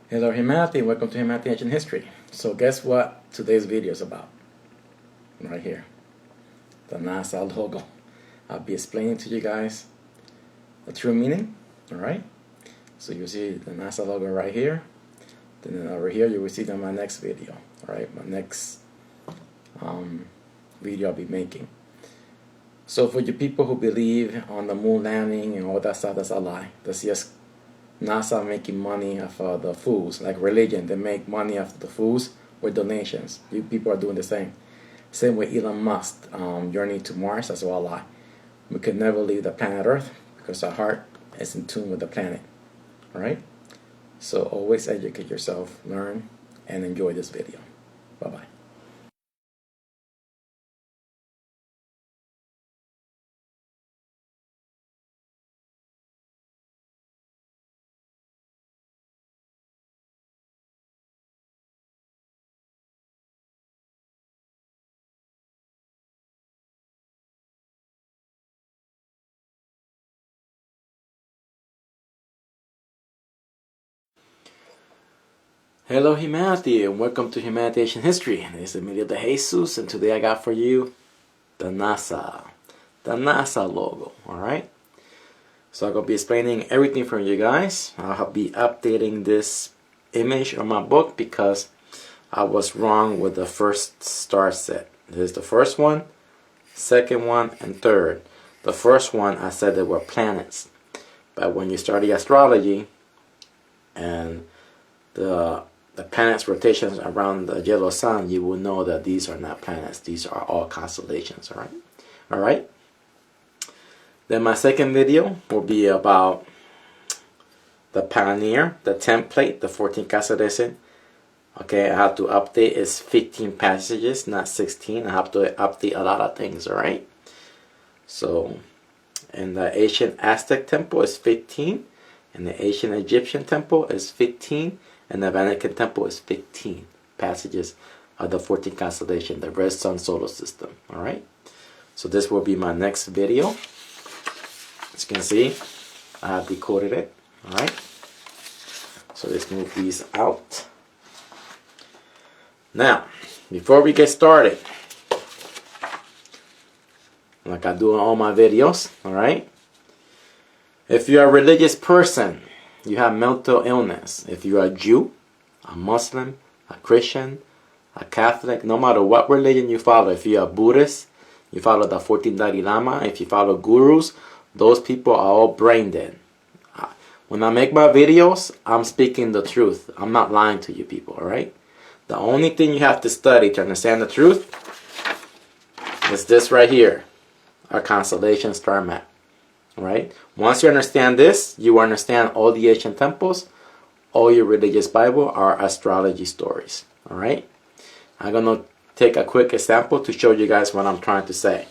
Hello humanity, welcome to Humanity Ancient History. So guess what today's video is about? Right here. The NASA logo. I'll be explaining to you guys the true meaning. Alright? So you see the NASA logo right here. Then over here you will see in my next video. Alright, my next video I'll be making. So for you people who believe on the moon landing and all that stuff, that's a lie. That's just NASA making money off of the fools, like religion. They make money off the fools with donations. You people are doing the same. Same with Elon Musk, journey to Mars, that's all a lie. We could never leave the planet Earth because our heart is in tune with the planet. Alright? So always educate yourself, learn, and enjoy this video. Bye-bye. Hello humanity and welcome to Humanity Ancient History. This is Emilio de Jesus and today I got for you the NASA logo. Alright? So I'm going to be explaining everything for you guys. I'll be updating this image on my book because I was wrong with the first star set. This is the first one, second one, and third. The first one I said there were planets. But when you study astrology and the planets' rotations around the yellow sun, you will know that these are not planets. These are all constellations, alright? Alright? Then my second video will be about the Pioneer, the template, the 14th constellation. Okay, I have to update. It's 15 passages, not 16. I have to update a lot of things, alright? So, and the ancient Aztec temple is 15. And the ancient Egyptian temple is 15. And the Vatican temple is 15 passages of the 14th constellation, the red sun solar system. Alright? So this will be my next video. As you can see, I have decoded it. Alright? So let's move these out. Now, before we get started, like I do in all my videos, alright? If you're a religious person, you have mental illness. If you're a Jew, a Muslim, a Christian, a Catholic, no matter what religion you follow, if you're a Buddhist, you follow the 14th Dalai Lama, if you follow gurus, those people are all brain dead. When I make my videos, I'm speaking the truth. I'm not lying to you people, alright? The only thing you have to study to understand the truth is this right here, a constellation star map. Right? Once you understand this, you understand all the ancient temples, all your religious Bible are astrology stories. Alright? I'm going to take a quick example to show you guys what I'm trying to say.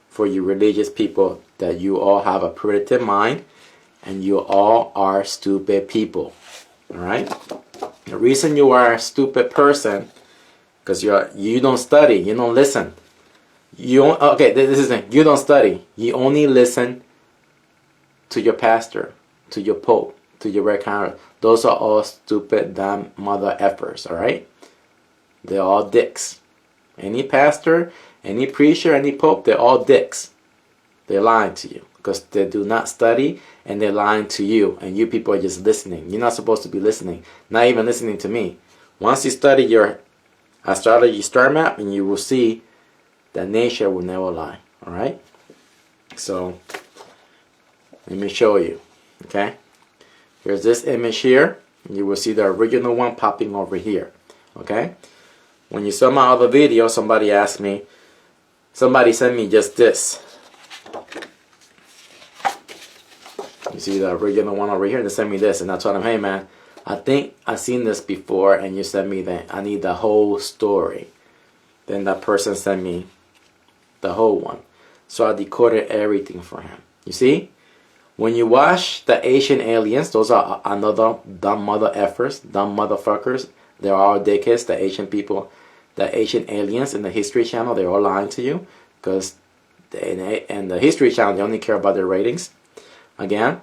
For you religious people, that you all have a primitive mind and you all are stupid people. Alright? The reason you are a stupid person, because you don't study, you don't listen. You don't study. You only listen to your pastor, to your pope, to your red counter. Those are all stupid, damn mother effers, alright? They're all dicks. Any pastor, any preacher, any pope, they're all dicks. They're lying to you because they do not study and they're lying to you and you people are just listening. You're not supposed to be listening, not even listening to me. Once you study your astrology star map, and you will see that nature will never lie, alright? So let me show you. Okay, here's this image here. You will see the original one popping over here. Okay, when you saw my other video, somebody asked me, somebody sent me just this. You see the original one over here, they sent me this, and I told them, hey man, I think I've seen this before, and you sent me that I need the whole story. Then that person sent me the whole one, so I decoded everything for him. You see? When you watch the Asian aliens, those are another dumb mother effers, dumb motherfuckers. They're all dickheads, the Asian people, the Asian aliens in the History Channel. They're all lying to you because in the History Channel, they only care about their ratings. Again,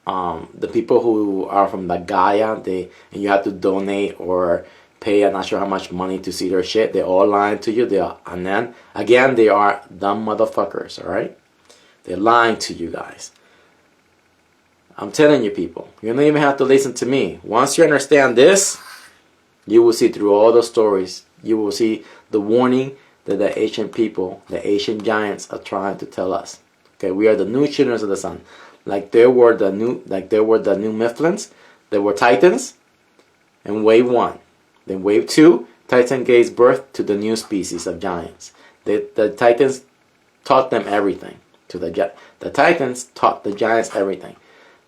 the people who are from the Gaia, and you have to donate or pay, I'm not sure how much money to see their shit. They're all lying to you. And then again, they are dumb motherfuckers. All right, they're lying to you guys. I'm telling you, people, you don't even have to listen to me. Once you understand this, you will see through all the stories. You will see the warning that the ancient people, the ancient giants, are trying to tell us. Okay, we are the new children of the sun. Like there were the new Mifflins, there were Titans, in wave 1. Then wave 2, Titan gave birth to the new species of giants. The Titans taught them everything. The Titans taught the giants everything.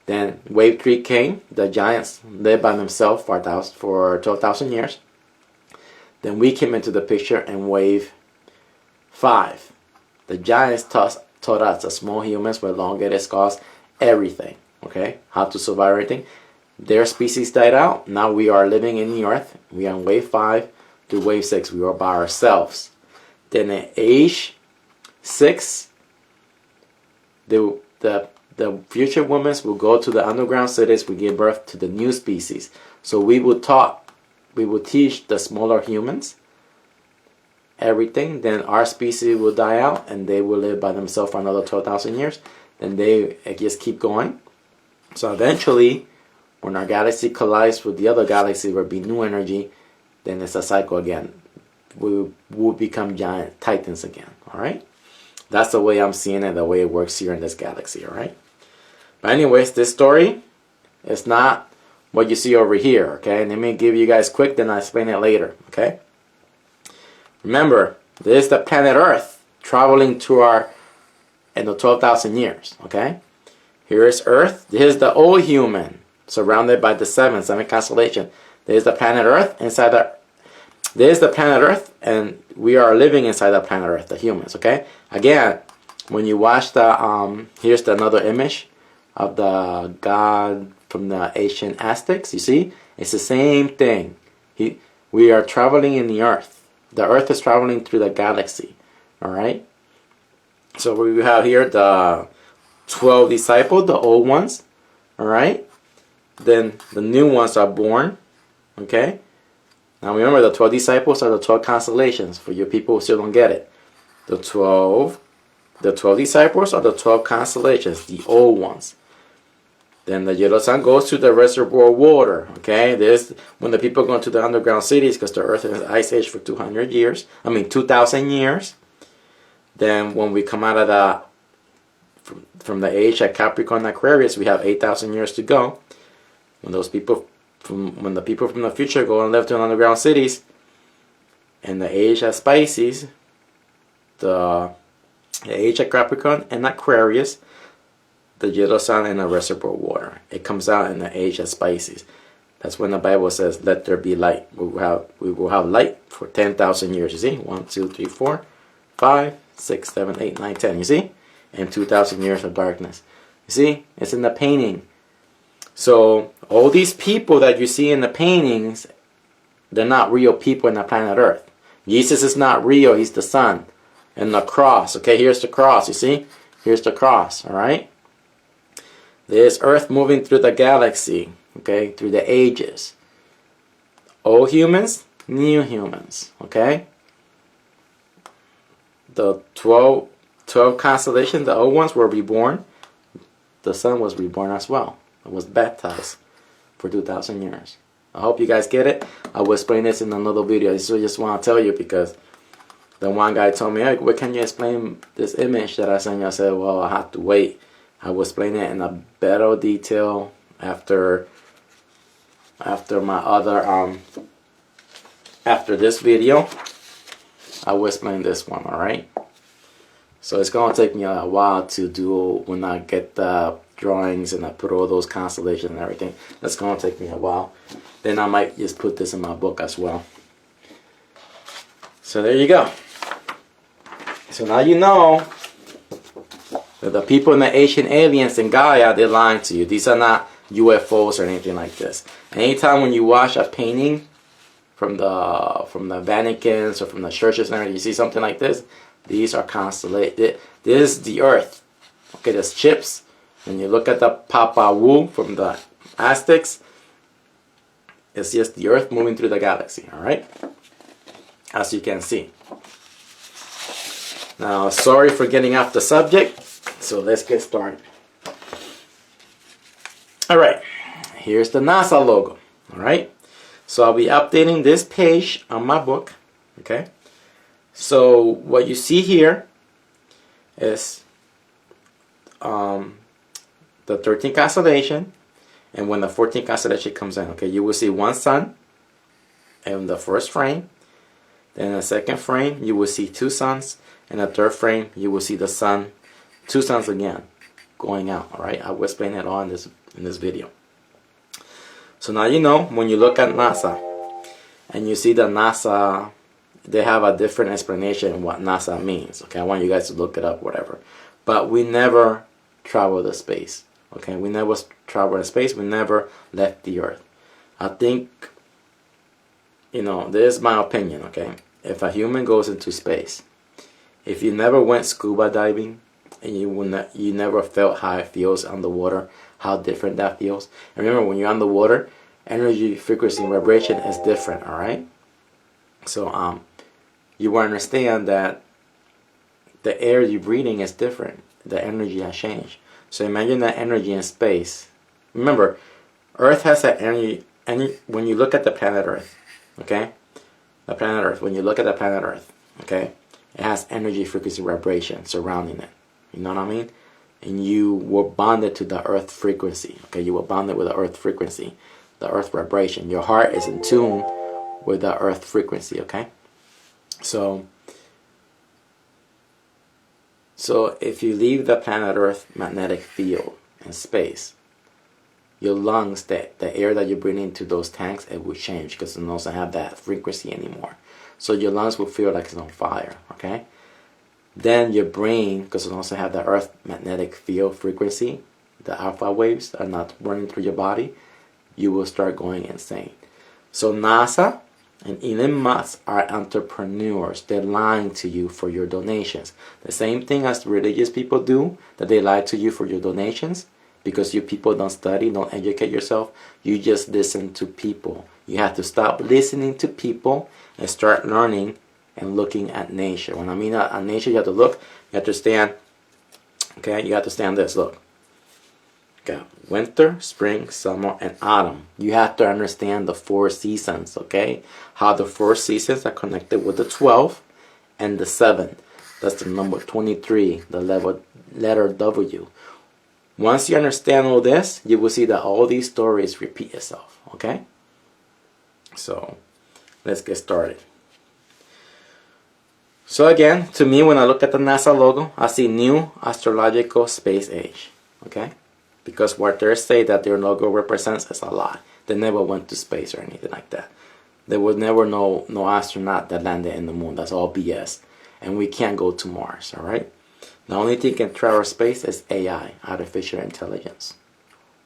Then wave 3 came. The giants lived by themselves for 12,000 years. Then we came into the picture in wave 5. The giants taught us, the small humans with elongated skulls, everything. Okay, how to survive everything. Their species died out. Now we are living in the earth. We are in wave 5 to wave 6. We are by ourselves. Then in age 6, the future women will go to the underground cities. We give birth to the new species. So we will teach the smaller humans everything. Then our species will die out and they will live by themselves for another 12,000 years. Then they just keep going. So eventually, when our galaxy collides with the other galaxy, there will be new energy. Then it's a cycle again. We will become giant titans again. Alright? That's the way I'm seeing it, the way it works here in this galaxy. Alright? But anyways, this story is not what you see over here. Okay? Let me give you guys quick, then I'll explain it later. Okay? Remember, this is the planet Earth traveling to in the 12,000 years. Okay? Here is Earth. This is the old human, surrounded by the seven constellation. There's the planet Earth there's the planet Earth, and we are living inside the planet Earth, the humans. Okay. Again, when you watch the here's another image of the god from the ancient Aztecs. You see, it's the same thing. We are traveling in the Earth. The Earth is traveling through the galaxy. All right. So we have here the 12 disciples, the old ones. All right. Then the new ones are born. Okay. Now remember, the 12 disciples are the 12 constellations. For you people who still don't get it, the 12 disciples are the 12 constellations, the old ones. Then the yellow sun goes to the reservoir water. Okay, this when the people go to the underground cities, because the Earth is in ice age for 200 years. 2,000 years. Then when we come out of from the age at Capricorn, Aquarius, we have 8,000 years to go. When the people from the future go and live in underground cities, and the age at Pisces, the age at Capricorn and Aquarius, the yellow sun and the reservoir water. It comes out in the age of Pisces. That's when the Bible says, "Let there be light." We will have light for 10,000 years. You see, 1, 2, 3, 4, 5, 6, 7, 8, 9, 10. You see, and 2,000 years of darkness. You see, it's in the painting. So all these people that you see in the paintings, they're not real people in the planet Earth. Jesus is not real. He's the Son. And the cross. Okay, here's the cross. You see, here's the cross. All right. There's Earth moving through the galaxy. Okay, through the ages. Old humans, new humans. Okay. The 12 constellations, the old ones were reborn. The sun was reborn as well. It was baptized for 2,000 years. I hope you guys get it. I will explain this in another video. I just want to tell you, because the one guy told me, "Hey, where can you explain this image that I sent you?" I said, "Well, I have to wait. I will explain it in a better detail after my other after this video. I will explain this one. All right. So it's gonna take me a while to do when I get the drawings and I put all those constellations and everything. That's gonna take me a while. Then I might just put this in my book as well. So there you go. So now you know that the people in the ancient aliens in Gaia, they're lying to you. These are not UFOs or anything like this. Anytime when you watch a painting from the Vaticans or from the churches and everything, you see something like this, these are constellations. This is the Earth. Okay, there's ships When you look at the Papa Wu from the Aztecs, it's just the Earth moving through the galaxy, alright? As you can see. Now, sorry for getting off the subject, so let's get started. Alright, here's the NASA logo, alright? So I'll be updating this page on my book, okay? So what you see here is the 13th constellation, and when the 14th constellation comes in, okay, you will see one sun in the first frame. Then in the second frame, you will see two suns. In the third frame, you will see the sun, two suns again, going out. All right, I will explain it all in this video. So now you know when you look at NASA, and you see the NASA, they have a different explanation of what NASA means. Okay, I want you guys to look it up, whatever. But we never traveled to space. Okay, we never traveled to space. We never left the Earth. I think, you know, this is my opinion. Okay, if a human goes into space, if you never went scuba diving and you never felt how it feels underwater, how different that feels. And remember, when you're underwater, energy, frequency, and vibration is different. All right. So you will understand that the air you're breathing is different. The energy has changed. So imagine that energy in space. Remember, Earth has that energy. When you look at the planet Earth, okay, the planet Earth. When you look at the planet Earth, okay, it has energy, frequency, vibration surrounding it. You know what I mean? And you were bonded to the Earth frequency. Okay, you were bonded with the Earth frequency, the Earth vibration. Your heart is in tune with the Earth frequency. Okay, so if you leave the planet Earth magnetic field in space, your lungs, the air that you bring into those tanks, it will change because it doesn't have that frequency anymore. So your lungs will feel like it's on fire, okay? Then your brain, because it doesn't have the Earth magnetic field frequency, the alpha waves are not running through your body, you will start going insane. So NASA and Elon Musk are entrepreneurs. They're lying to you for your donations. The same thing as religious people do, that they lie to you for your donations. Because you people don't study, don't educate yourself. You just listen to people. You have to stop listening to people and start learning and looking at nature. When I mean at nature, you have to look, you have to stand. Okay, you have to stand this, look. Okay, winter, spring, summer, and autumn. You have to understand the 4 seasons, okay? How the 4 seasons are connected with the 12 and the 7. That's the number 23, the letter W. Once you understand all this, you will see that all these stories repeat itself, okay? So, let's get started. So again, to me, when I look at the NASA logo, I see New Astrological Space Age, okay? Because what they say that their logo represents is a lie. They never went to space or anything like that. There was never no astronaut that landed in the moon. That's all BS. And we can't go to Mars, all right? The only thing can travel space is AI, artificial intelligence.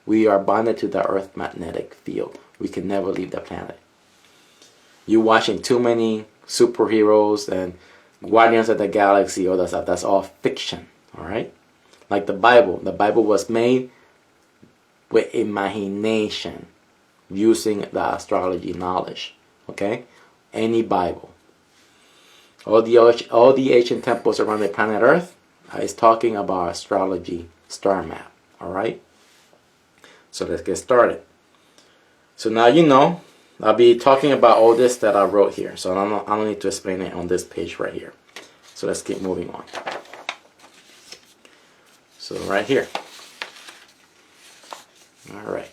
We are bonded to the Earth magnetic field. We can never leave the planet. You're watching too many superheroes and Guardians of the Galaxy, all that stuff. That's all fiction, all right? Like the Bible. The Bible was made with imagination, using the astrology knowledge, okay? Any Bible. All the ancient temples around the planet Earth is talking about astrology star map, all right? So let's get started. So now you know, I'll be talking about all this that I wrote here. So I don't need to explain it on this page right here. So let's keep moving on. So right here. All right.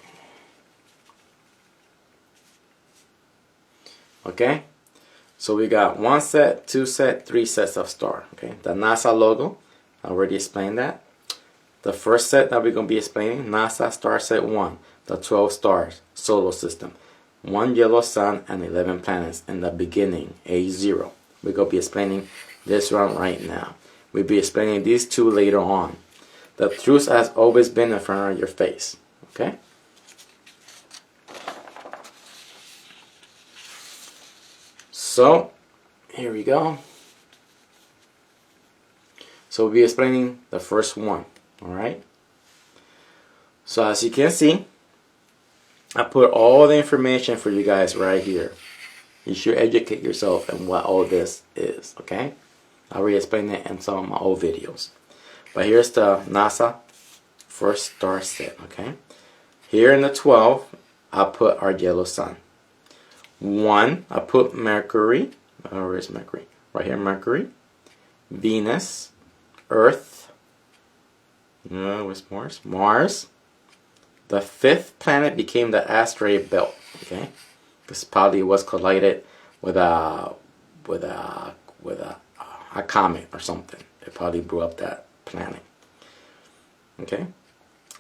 Okay. So we got 1 set, 2 set, 3 sets of stars. Okay. The NASA logo, I already explained that. The first set that we're going to be explaining, NASA Star Set 1, the 12 stars, solar system. 1 yellow sun and 11 planets in the beginning, age 0. We're going to be explaining this one right now. We'll be explaining these 2 later on. The truth has always been in front of your face. Okay? So, here we go. So we'll be explaining the first one. Alright? So as you can see, I put all the information for you guys right here. You should educate yourself in what all this is, okay? I already explained it in some of my old videos. But here's the NASA first star set, okay? Here in the 12, I put our yellow sun. 1, I put Mercury. Where is Mercury? Right here, Mercury. Venus. Earth. Where's Mars? Mars. The 5th planet became the asteroid belt, okay? This probably was collided with a comet or something. It probably blew up that planet. Okay,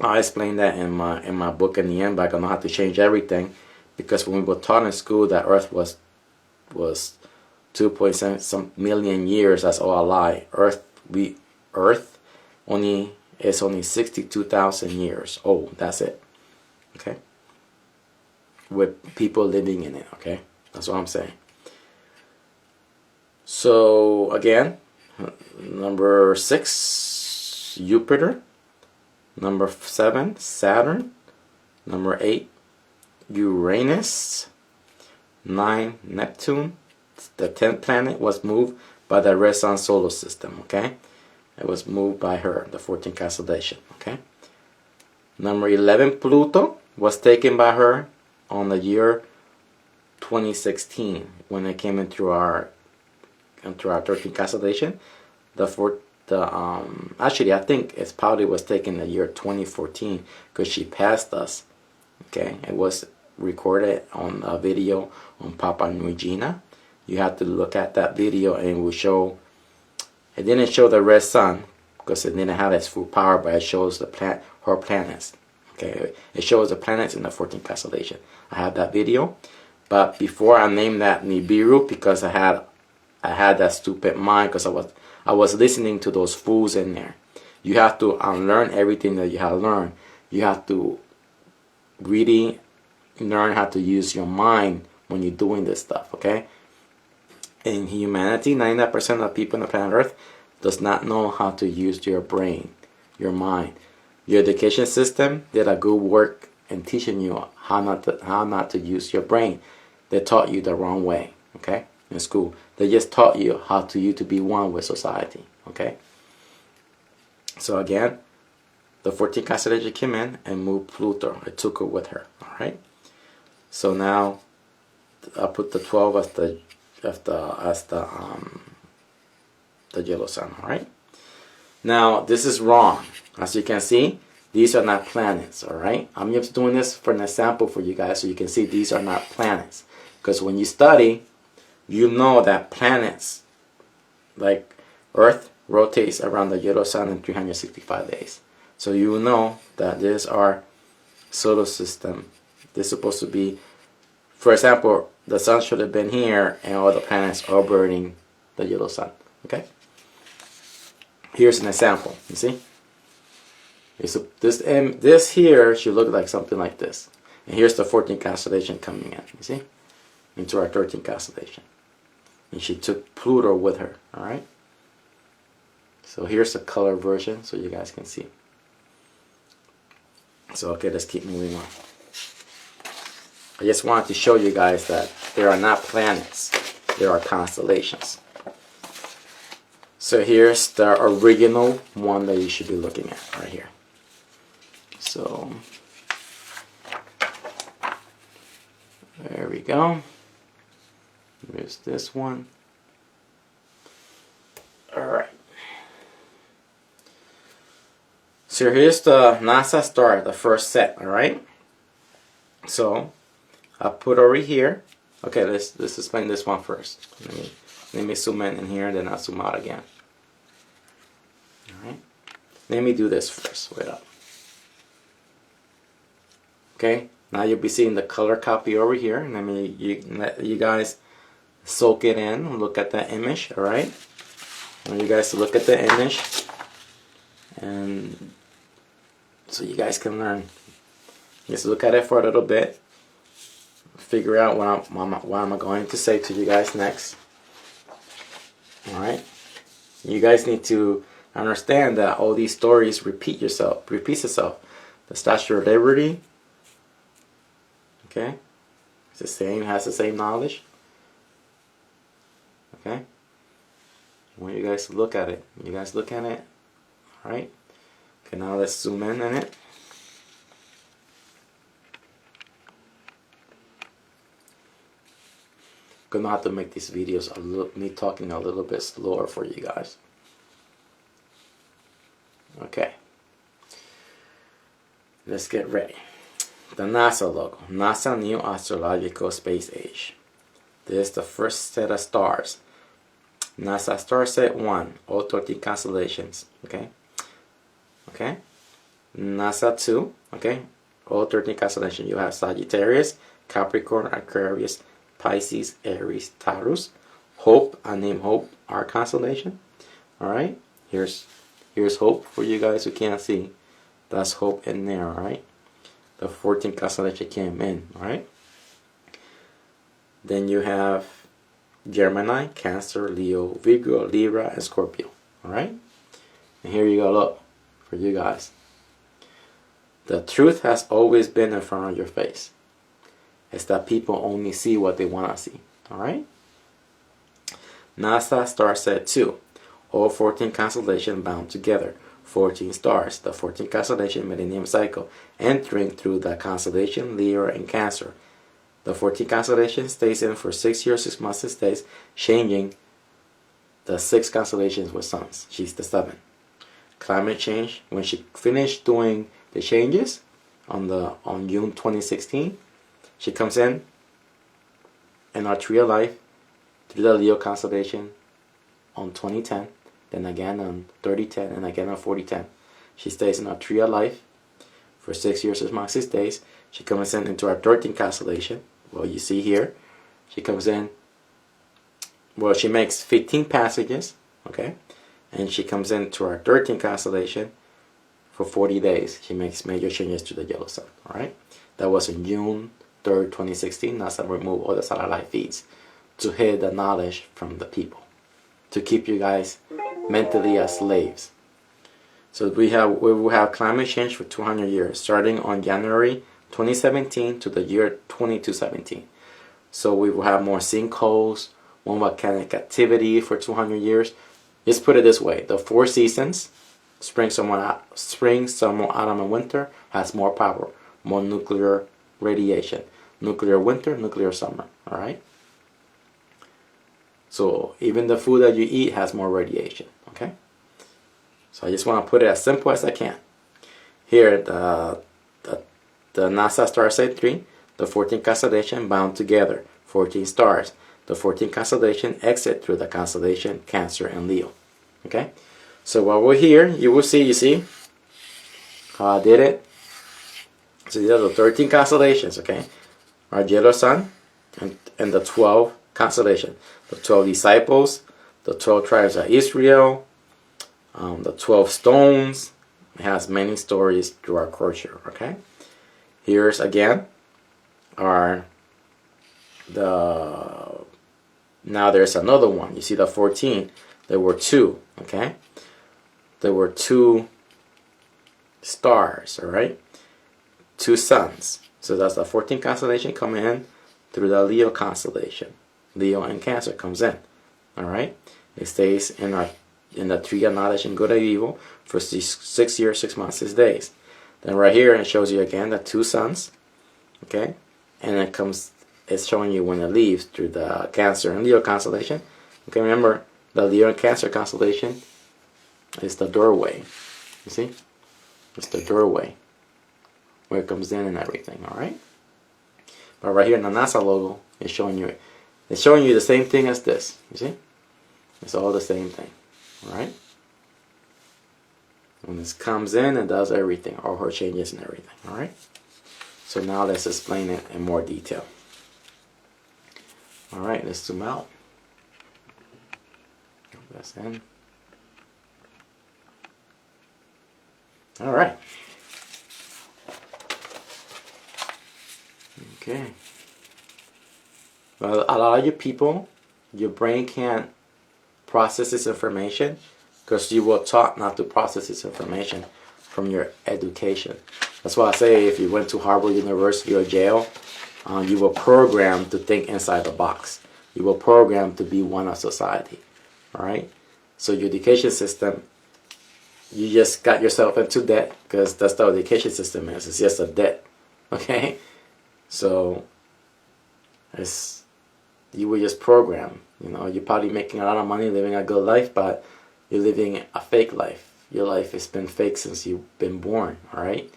I explained that in my book in the end, but I don't know how to change everything, because when we were taught in school that Earth was 2.7 some million years, that's all a lie. Earth only is only 62,000 years old. That's it. Okay, with people living in it. Okay, that's what I'm saying. So again, number 6, Jupiter. Number 7, Saturn. Number 8, Uranus. 9, Neptune. The 10th planet was moved by the red sun solar system, okay? It was moved by her, the 14th constellation, okay? Number 11, Pluto, was taken by her on the year 2016 when it came into our 13th constellation. Actually, I think it probably was taken the year 2014 because she passed us. Okay, it was recorded on a video on Papua New Guinea. You have to look at that video and it will show. It didn't show the red sun because it didn't have its full power, but it shows her planets. Okay, it shows the planets in the 14th constellation. I have that video, but before I named that Nibiru because I had that stupid mind because I was listening to those fools in there. You have to unlearn everything that you have learned. You have to really learn how to use your mind when you're doing this stuff, okay? In humanity, 99% of people on the planet Earth does not know how to use your brain, your mind. Your education system did a good work in teaching you how not to use your brain. They taught you the wrong way, okay? In school, they just taught you how to be one with society, okay? So again, the 14th constellation came in and moved Pluto. It took her with her, all right? So now I put the 12 as the yellow sun, all right? Now this is wrong. As you can see, these are not planets, all right? I'm just doing this for an example for you guys so you can see these are not planets. Because when you study, you know that planets, like Earth, rotates around the yellow sun in 365 days. So you know that this is our solar system. This is supposed to be, for example, the sun should have been here and all the planets are orbiting the yellow sun, okay? Here's an example, you see? This here should look like something like this. And here's the 14th constellation coming in, you see? Into our 13th constellation. And she took Pluto with her, alright? So here's the color version so you guys can see. So okay, let's keep moving on. I just wanted to show you guys that there are not planets, there are constellations. So here's the original one that you should be looking at right here. So there we go. There's this one. Alright. So here's the NASA star, the first set, alright? So I put over here. Okay, let's explain this one first. Let me zoom in here, then I'll zoom out again. Alright. Let me do this first. Wait up. Okay, now you'll be seeing the color copy over here. And let you guys soak it in. Look at that image, alright? I want you guys to look at the image, and so you guys can learn. Just look at it for a little bit. Figure out what I'm going to say to you guys next. Alright? You guys need to understand that all these stories repeats itself. The Statue of Liberty. Okay. It's the same, has the same knowledge. Okay. I want you guys to look at it. You guys look at it. Alright. Okay, now let's zoom in on it. Gonna have to make these videos me talking a little bit slower for you guys. Okay. Let's get ready. The NASA logo. NASA New Astrological Space Age. This is the first set of stars. NASA star set 1, all 13 constellations. Okay. Okay. NASA 2, okay, all 13 constellations. You have Sagittarius, Capricorn, Aquarius, Pisces, Aries, Taurus. Hope, I name Hope our constellation. Alright. Here's Hope for you guys who can't see. That's Hope in there, alright. The 14 constellation came in, alright. Then you have Gemini, Cancer, Leo, Virgo, Libra, and Scorpio. Alright? And here you go, look, for you guys. The truth has always been in front of your face. It's that people only see what they want to see. Alright? NASA star set 2. All 14 constellations bound together. 14 stars. The 14 constellation millennium cycle. Entering through the constellation Leo and Cancer. The 14 constellation stays in for 6 years, 6 months, 6 days, changing the 6 constellations with suns. She's the 7. Climate change. When she finished doing the changes on June 2016, she comes in our tree of life through the Leo constellation on 2010, then again on 3010, and again on 4010. She stays in our tree of life for 6 years, 6 months, 6 days. She comes in into our 13th constellation. Well, you see here, she comes in, well, she makes 15 passages, okay? And she comes into our 13th constellation for 40 days. She makes major changes to the yellow sun, alright? That was in June 3rd, 2016. NASA removed all the satellite feeds to hide the knowledge from the people, to keep you guys mentally as slaves. So we will have climate change for 200 years, starting on January 2017 to the year 2217. So we will have more sinkholes, more volcanic activity for 200 years. Just put it this way: the 4 seasons, spring, summer, autumn, and winter, has more power, more nuclear radiation. Nuclear winter, nuclear summer. All right. So even the food that you eat has more radiation. Okay. So I just want to put it as simple as I can. Here, the NASA star set 3, the 14 constellation bound together, 14 stars. The 14 constellation exit through the constellation Cancer and Leo. Okay? So while we're here, you see how I did it. So these are the 13 constellations, okay? Our yellow sun and the 12 constellations. The 12 disciples, the 12 tribes of Israel, the 12 stones. It has many stories through our culture, okay? Here's again now there's another one. You see the 14. There were 2, okay? There were 2 stars, all right? 2 suns. So that's the 14 constellation coming in through the Leo constellation. Leo and Cancer comes in, all right? It stays in the tree of knowledge and good and evil for 6 years, 6 months, 6 days. Then right here it shows you again the 2 suns, okay? And it's showing you when it leaves through the Cancer and Leo constellation. Okay, remember the Leo and Cancer constellation is the doorway. You see? It's the doorway where it comes in and everything, alright? But right here in the NASA logo, it's showing you the same thing as this. You see? It's all the same thing. Alright? When this comes in, it does everything, all her changes and everything. Alright? So now let's explain it in more detail. Alright, let's zoom out. That's in. Alright. Okay. Well, a lot of you people, your brain can't process this information because you were taught not to process this information. from your education. That's why I say if you went to Harvard University or Yale, you were programmed to think inside the box. You were programmed to be one of society. All right? So your education system, you just got yourself into debt because that's the education system is. It's just a debt. Okay? So you were just programmed. You know, you're probably making a lot of money, living a good life, but you're living a fake life. Your life has been fake since you've been born. All right?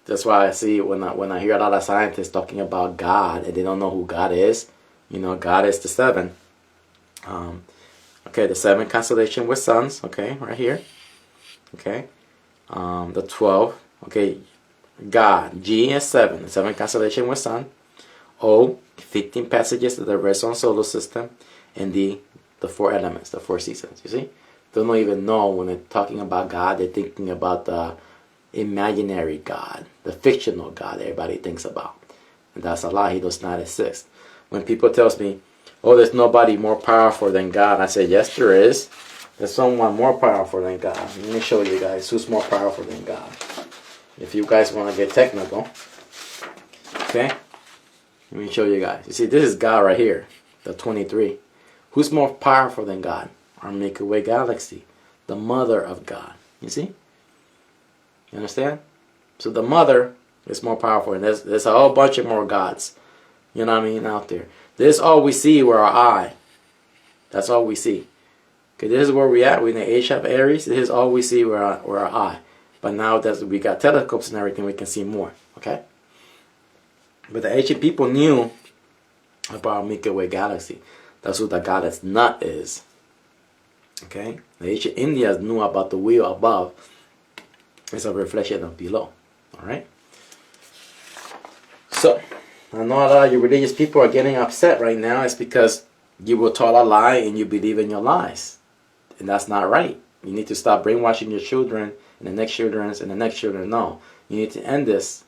That's why I see when I hear a lot of scientists talking about God and they don't know who God is. You know, God is the 7. Okay, the 7 constellation with suns. Okay, right here. Okay, the 12. Okay, God. G is 7. The 7 constellation with sun. O, 15 passages of the red sun solar system. And D, the 4 elements, the 4 seasons. You see? They don't even know when they're talking about God. They're thinking about the imaginary God, the fictional God everybody thinks about. And that's a lie. He does not exist. When people tells me, oh, there's nobody more powerful than God, I say, yes, there is. There's someone more powerful than God. Let me show you guys who's more powerful than God. If you guys want to get technical. Okay? Let me show you guys. You see, this is God right here, the 23. Who's more powerful than God? Our Milky Way galaxy, the mother of God. You see? You understand? So the mother is more powerful. And there's a whole bunch of more gods. You know what I mean? Out there. This is all we see with our eye. That's all we see. Okay, this is where we at. We're in the age of Aries. This is all we see with our eye. But now that we got telescopes and everything, we can see more. Okay? But the ancient people knew about Milky Way galaxy. That's who the goddess Nut is. Okay? The ancient Indians knew about the wheel above. It's a reflection of below. Alright? So, I know a lot of you religious people are getting upset right now. It's because you were taught a lie and you believe in your lies. And that's not right. You need to stop brainwashing your children and the next children's and the next children. No. You need to end this.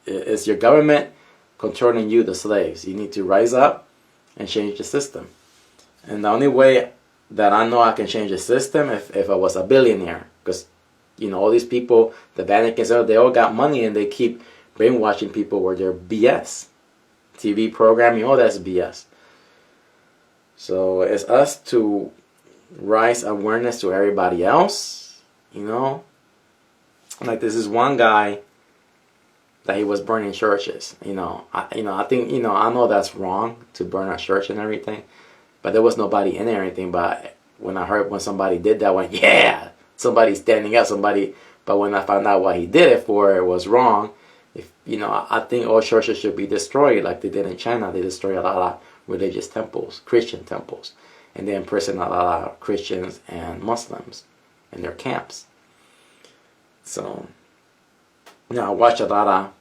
It's your government controlling you, the slaves. You need to rise up and change the system. And the only way that I know I can change the system if I was a billionaire. Because, you know, all these people, the Vatican, they all got money and they keep brainwashing people where they're BS. TV programming, all that's BS. So it's us to raise awareness to everybody else, you know. Like this is one guy that he was burning churches, you know. I think, you know, I know that's wrong to burn a church and everything, but there was nobody in there or anything. But when I heard when somebody did that, I went, yeah, somebody's standing up, somebody. But when I found out what he did it for, it was wrong. If you know, I think all churches should be destroyed like they did in China. They destroyed a lot of religious temples, Christian temples, and they imprisoned a lot of Christians and Muslims in their camps. So, you know, I watch a lot of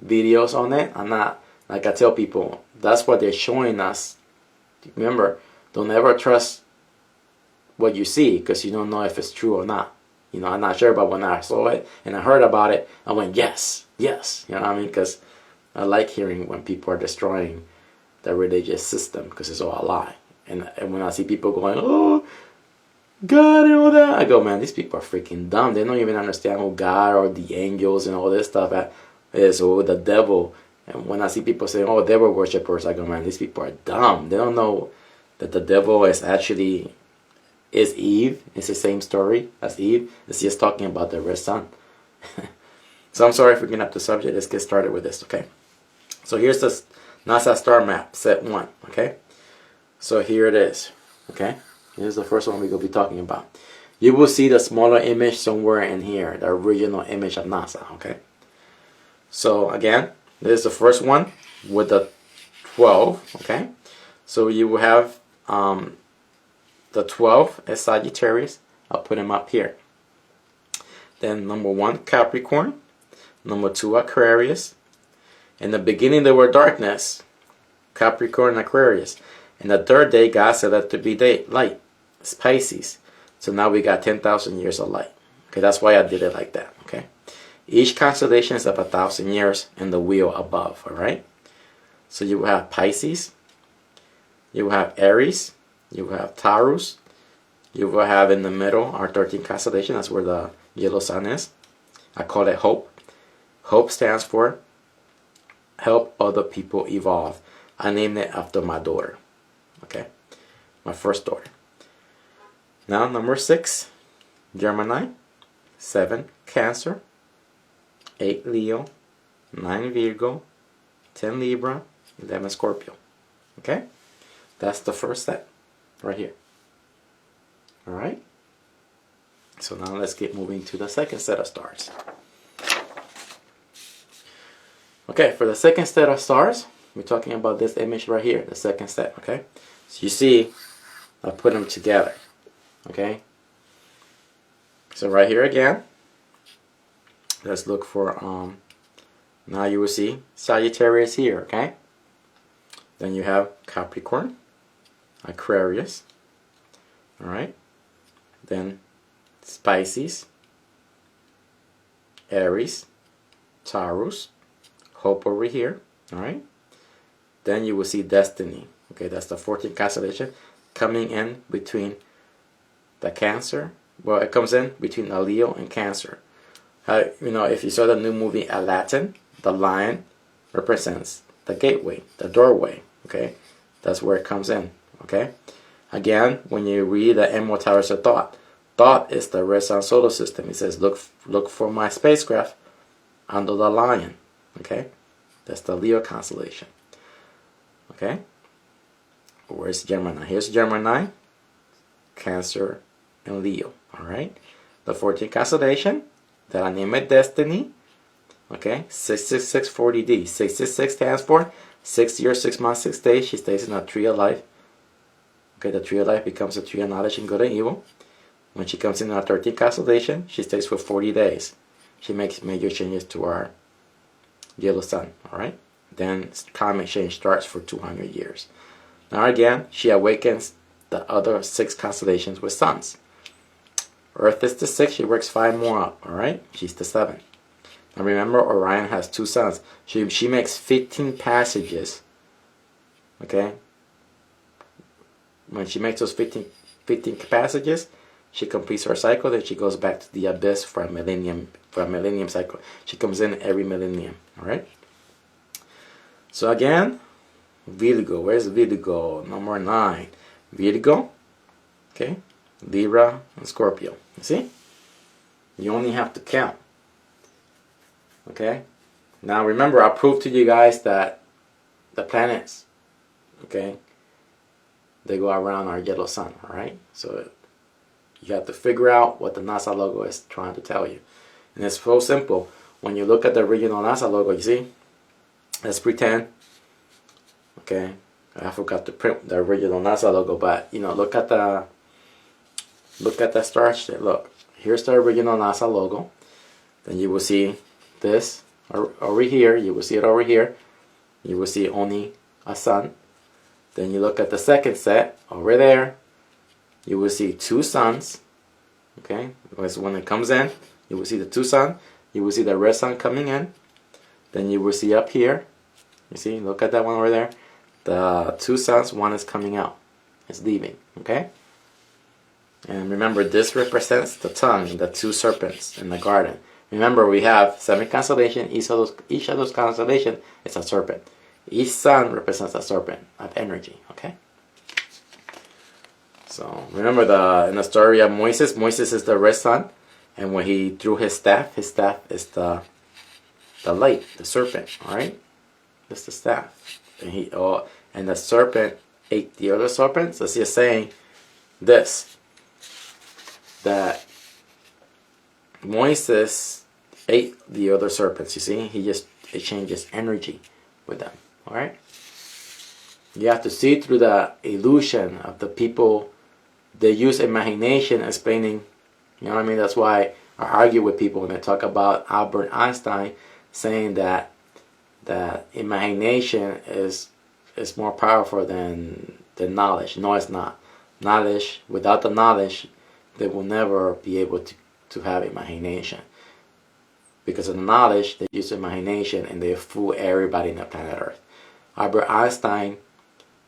videos on it. I'm not, like I tell people, that's what they're showing us. Remember, don't ever trust what you see because you don't know if it's true or not. You know, I'm not sure, but when I saw it and I heard about it, I went, yes, yes. You know what I mean? Because I like hearing when people are destroying the religious system because it's all a lie. And when I see people going, oh, God and all that, I go, man, these people are freaking dumb. They don't even understand who God or the angels and all this stuff is, or the devil. And when I see people saying, oh, devil worshippers, I go, man, these people are dumb. They don't know that the devil is actually is Eve. It's the same story as Eve. It's just talking about the red sun. So I'm sorry for getting up the subject. Let's get started with this, okay? So here's the NASA star map, set 1, okay? So here it is, okay? Here's the first one we're going to be talking about. You will see the smaller image somewhere in here, the original image of NASA, okay? So again, this is the first one with the 12, okay? So you will have the 12 is Sagittarius. I'll put him up here. Then number 1, Capricorn. Number 2, Aquarius. In the beginning there were darkness, Capricorn and Aquarius. And the third day God said that to be light, it's Pisces. So now we got 10,000 years of light. Okay, that's why I did it like that, okay? Each constellation is of 1,000 years in the wheel above, all right? So you will have Pisces, you will have Aries, you will have Taurus, you will have in the middle our 13th constellation. That's where the yellow sun is. I call it hope. Hope stands for help other people evolve. I named it after my daughter. Okay, my first daughter. Now number 6, Gemini, 7, Cancer, 8, Leo, 9, Virgo, 10, Libra, 11, Scorpio. Okay, that's the first set right here. All right. So now let's get moving to the second set of stars. Okay, for the second set of stars, we're talking about this image right here, the second set. Okay, so you see, I put them together. Okay, so right here again, let's look for now you will see Sagittarius here. Okay, then you have Capricorn, Aquarius, all right, then Pisces, Aries, Taurus, Hope over here, all right. Then you will see Destiny. Okay, that's the 14th constellation coming in between the Cancer. Well, it comes in between a Leo and Cancer. You know, if you saw the new movie Aladdin, the lion represents the gateway, the doorway. Okay, that's where it comes in. Okay, again, when you read the Emerald Towers of Thought, Thought is the red sun solar system. It says, look for my spacecraft under the lion. Okay, that's the Leo constellation. Okay, where's Gemini? Here's Gemini, Cancer, and Leo. All right, the 14th constellation that I name it Destiny. Okay, 66640D. 666 stands for 6 years, 6 months, 6 days. She stays in a tree of life. Okay, the tree of life becomes a tree of knowledge and good and evil. When she comes in our 13th constellation, she stays for 40 days. She makes major changes to our yellow sun. All right, then climate change starts for 200 years. Now again, she awakens the other 6 constellations with suns. Earth is the 6th, she works 5 more up, all right? She's the 7th. Now remember, Orion has 2 suns. She makes 15 passages, okay? When she makes those 15 passages, she completes her cycle, then she goes back to the abyss for a millennium cycle. She comes in every millennium, all right? So again, Virgo, where's Virgo? Number 9. Virgo, okay? Libra and Scorpio. You see? You only have to count. Okay? Now remember, I proved to you guys that the planets, okay, they go around our yellow sun, alright? So you have to figure out what the NASA logo is trying to tell you. And it's so simple. When you look at the original NASA logo, you see? Let's pretend, okay, I forgot to print the original NASA logo, but you know, look at the star shape. Look, here's the original NASA logo. Then you will see this over here. You will see it over here. You will see only a sun. Then you look at the second set over there. You will see 2 suns. Okay, because when it comes in, you will see the 2 suns. You will see the red sun coming in. Then you will see up here. You see, look at that one over there. The 2 suns, one is coming out. It's leaving. Okay. And remember, this represents the tongue, the 2 serpents in the garden. Remember, we have 7 constellations. Each of those constellations is a serpent. Each sun represents a serpent of energy. Okay. So remember, in the story of Moses is the red sun, and when he threw his staff is the light, the serpent. All right, that's the staff, and the serpent ate the other serpents. So he's saying this, that Moses ate the other serpents. You see, he just exchanges energy with them. All right. You have to see through the illusion of the people. They use imagination explaining. You know what I mean? That's why I argue with people when they talk about Albert Einstein saying that imagination is more powerful than knowledge. No, it's not. Knowledge, without the knowledge, they will never be able to have imagination. Because of the knowledge, they use imagination and they fool everybody in the planet Earth. Albert Einstein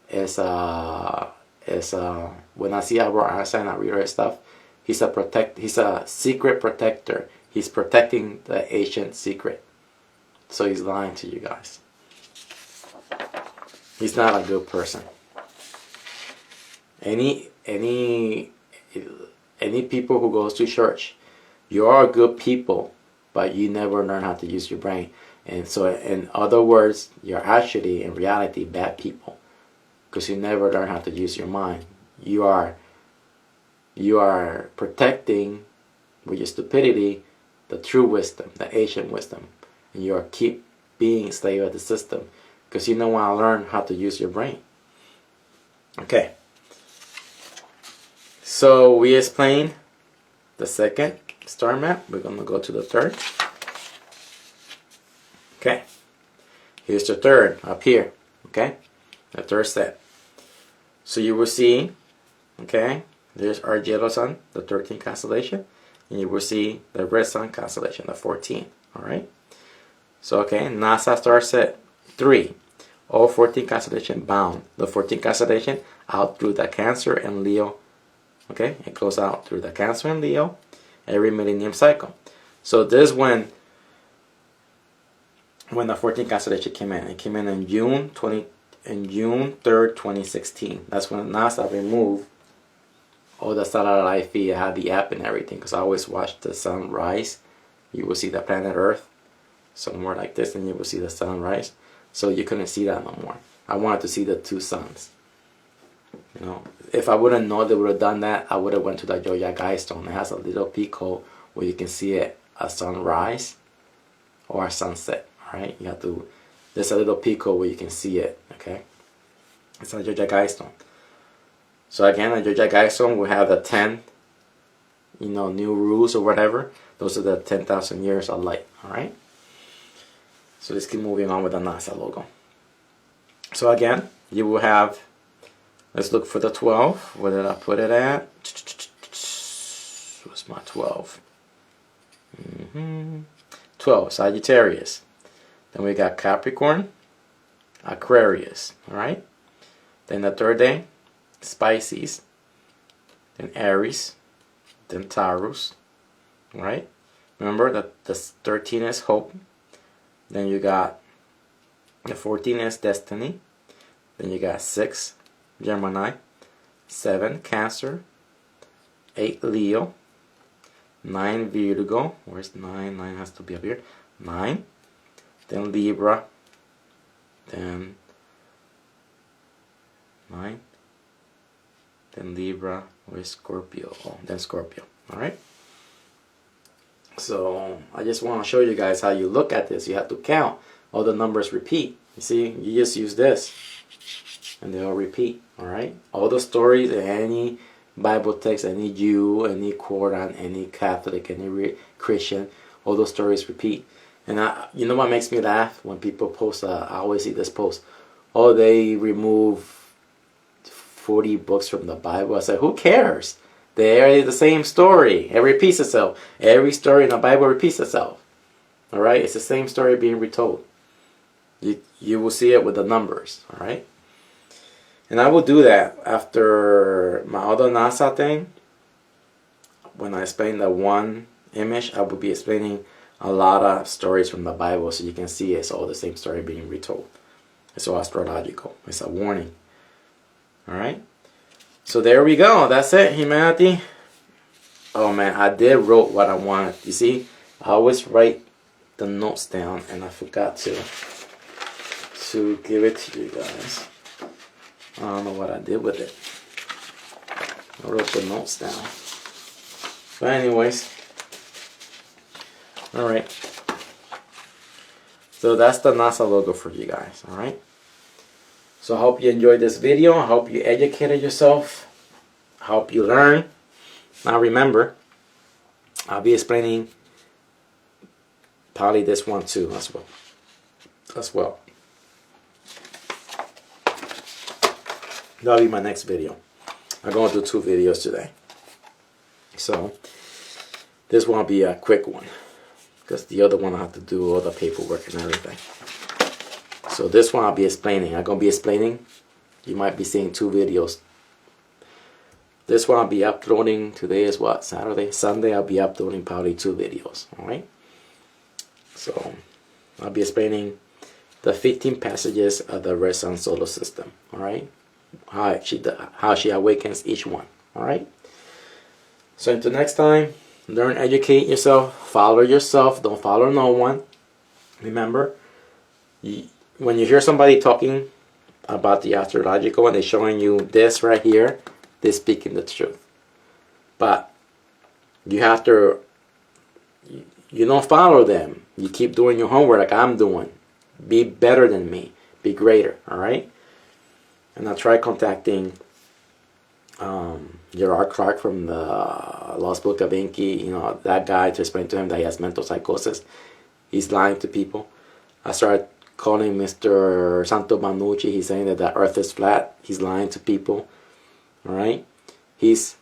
is when I see Albert Einstein, I read his stuff, He's a secret protector. He's protecting the ancient secret. So he's lying to you guys. He's not a good person. Any people who goes to church, you are good people, but you never learn how to use your brain. And so in other words, you're actually in reality bad people, because you never learn how to use your mind. You are protecting with your stupidity the true wisdom, the ancient wisdom, and you are keep being slave of the system because you don't want to learn how to use your brain. Okay, so we explained the second star map. We're going to go to the third. Okay, here's the third up here. Okay, the third set. So you will see, okay, there's our yellow sun, the 13th constellation, and you will see the red sun constellation, the 14th. All right. So okay, NASA star set 3, all 14 constellation bound. The 14th constellation out through the Cancer and Leo. Okay, it goes out through the Cancer and Leo every millennium cycle. So this when the 14th constellation came in. It came in June 3rd, 2016. That's when NASA removed all the satellite feed. I had the app and everything because I always watch the sun rise. You will see the planet Earth somewhere like this, and you will see the sun rise. So you couldn't see that no more. I wanted to see the two suns. You know, if I wouldn't know they would have done that, I would have went to the Georgia Guidestone. It has a little peak hole where you can see it, a sunrise or a sunset. All right, you have to. There's a little peak hole where you can see it. Okay, it's a Georgia Guidestone. So again, the Georgia Guidestone will have the 10, new rules or whatever. Those are the 10,000 years of light. All right. So let's keep moving on with the NASA logo. So again, you will have, let's look for the 12. Where did I put it at? What's my 12? 12, Sagittarius. Then we got Capricorn, Aquarius. All right. Then the third day, Pisces. Then Aries. Then Taurus. All right. Remember that the 13 is hope. Then you got the 14 is destiny. Then you got 6, Gemini. 7, Cancer. 8, Leo. 9, Virgo. Where's 9? 9 has to be up here. 9. Then Libra. Then 9. Then Libra. Where's Scorpio? Oh, then Scorpio. Alright. So I just want to show you guys how you look at this. You have to count. All the numbers repeat. You see, you just use this and they all repeat. Alright. All the stories, any Bible text, any Jew, any Quran, any Catholic, any Christian, all those stories repeat. And you know what makes me laugh? When people post, I always see this post, oh, they remove 40 books from the Bible. I say, who cares? They're the same story. It repeats itself. Every story in the Bible repeats itself. Alright? It's the same story being retold. You will see it with the numbers. Alright? And I will do that after my other NASA thing. When I explain the one image, I will be explaining a lot of stories from the Bible so you can see it's all the same story being retold. It's all astrological. It's a warning. Alright? So there we go. That's it, humanity. Oh man, I did wrote what I wanted. You see, I always write the notes down and I forgot to give it to you guys. I don't know what I did with it. I wrote the notes down. But anyways. Alright. So that's the NASA logo for you guys. Alright. So I hope you enjoyed this video. I hope you educated yourself. I hope you learn. Now remember, I'll be explaining probably this one too as well. That'll be my next video. I'm going to do 2 videos today. So this one will be a quick one, because the other one I have to do all the paperwork and everything. So this one I'll be explaining. I'm going to be explaining. You might be seeing 2 videos This one I'll be uploading. Today is what? Saturday? Sunday I'll be uploading probably 2 videos. Alright? So I'll be explaining the 15 passages of the Red Sun solar system. Alright? How she awakens each one. Alright? So until next time, learn, educate yourself, follow yourself, don't follow no one. Remember, when you hear somebody talking about the astrological and they're showing you this right here, they're speaking the truth. But you have to, you don't follow them. You keep doing your homework like I'm doing. Be better than me. Be greater. Alright? And I'll try contacting Gerard Clark from the Lost Book of Inky, you know, that guy, to explain to him that he has mental psychosis. He's lying to people. I started calling Mr. Santo Manucci. He's saying that the earth is flat. He's lying to people. Alright? He's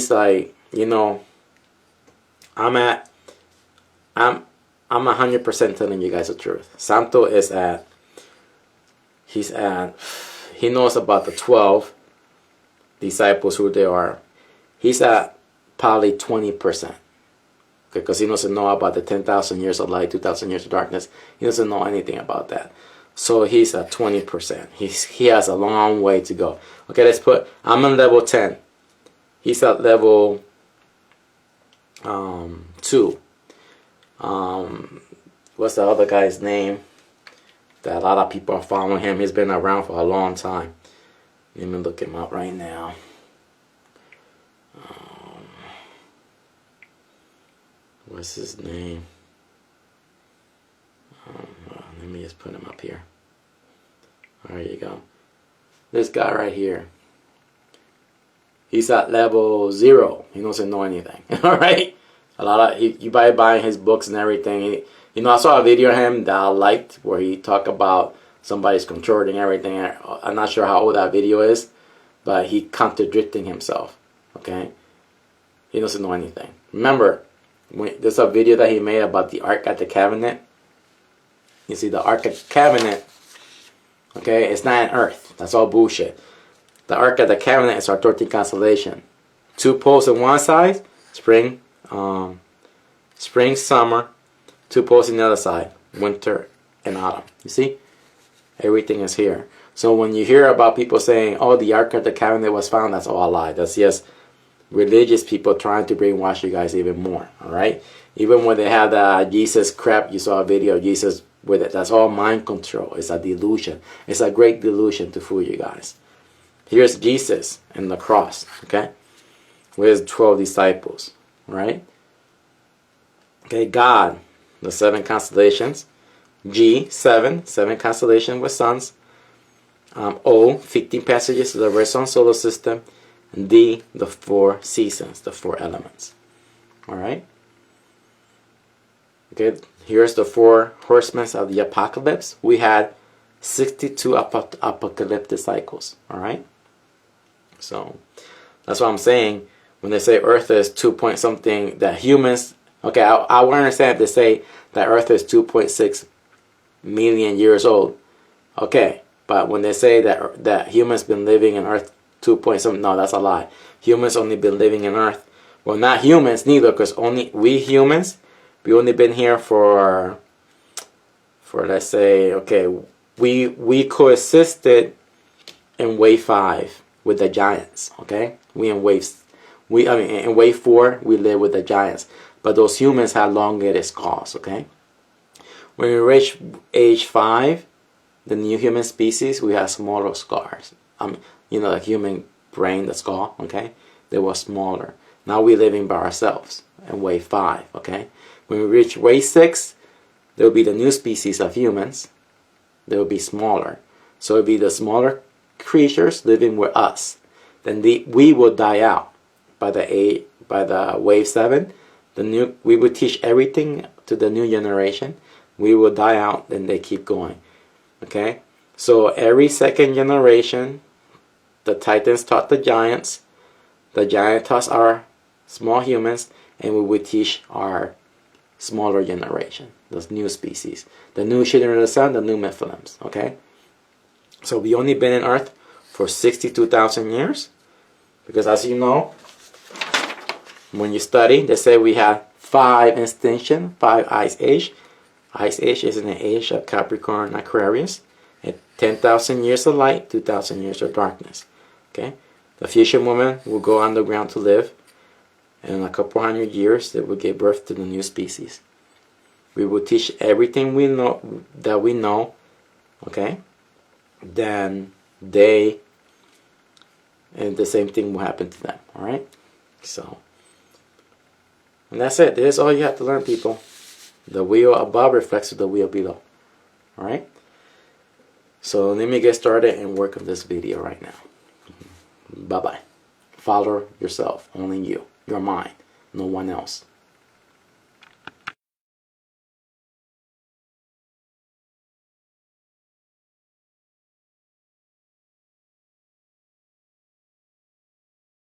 like, you know, I'm 100% telling you guys the truth. Santo is at, he knows about the 12 disciples, who they are. He's at probably 20%. Because he doesn't know about the 10,000 years of light, 2,000 years of darkness. He doesn't know anything about that. So he's at 20%. He has a long way to go. Okay, let's put, I'm on level 10. He's at level 2. What's the other guy's name? That a lot of people are following him. He's been around for a long time. Let me look him up right now. What's his name? Let me just put him up here. There you go. This guy right here. He's at level 0. He doesn't know anything. Alright? A lot of you by buying his books and everything. You know, I saw a video of him that I liked where he talked about somebody's controlling everything. I'm not sure how old that video is, but he contradicting himself. Okay? He doesn't know anything. Remember, there's a video that he made about the Ark at the Cabinet. You see, the Ark at the Cabinet, okay, it's not an Earth. That's all bullshit. The Ark at the Cabinet is our 13th constellation. 2 poles on one side, spring, summer. 2 poles on the other side, winter and autumn. You see? Everything is here. So when you hear about people saying, oh, the Ark at the Cabinet was found, that's all a lie. That's just religious people trying to brainwash you guys even more. Alright? Even when they have the Jesus crap, you saw a video of Jesus with it. That's all mind control. It's a delusion. It's a great delusion to fool you guys. Here's Jesus and the cross. Okay? With 12 disciples. Right? Okay, God, the 7 constellations. G, 7 constellations with suns. O, 15 passages of the Red Sun solar system. And D, the 4 seasons, the 4 elements. Alright? Okay, here's the 4 horsemen of the apocalypse. We had 62 apocalyptic cycles. Alright? So, that's what I'm saying. When they say Earth is 2 point something, that humans... Okay, I want to understand if they say that Earth is 2.6 million years old. Okay, but when they say that humans been living in Earth 2 point something, no, that's a lie. Humans only been living in Earth. Well, not humans neither, because only we humans, we only been here for let's say, okay, we coexisted in wave 5 with the giants. Okay, in wave 4 we live with the giants. But those humans had elongated skulls, okay? When we reach age 5, the new human species, we have smaller skulls. You know, the human brain, the skull, okay? They were smaller. Now we're living by ourselves in wave 5, okay? When we reach wave 6, there will be the new species of humans. They will be smaller. So it will be the smaller creatures living with us. Then we will die out by the wave 7. We will teach everything to the new generation. We will die out, then they keep going. Okay? So every second generation, the Titans taught the Giants. The Giants taught our small humans. And we will teach our smaller generation, those new species. The new children of the sun, the new Nephilims. Okay? So we only been in Earth for 62,000 years. Because as you know, when you study, they say we have 5 extinction, 5 ice age. Ice age is in the age of Capricorn and Aquarius. At 10,000 years of light, 2,000 years of darkness. Okay? The future woman will go underground to live. And in a couple hundred years, they will give birth to the new species. We will teach everything we know that we know. Okay? Then they, and the same thing will happen to them. Alright? So, and that's it. That's all you have to learn, people. The wheel above reflects the wheel below. Alright? So let me get started and work on this video right now. Bye-bye. Follow yourself. Only you. Your mind. No one else.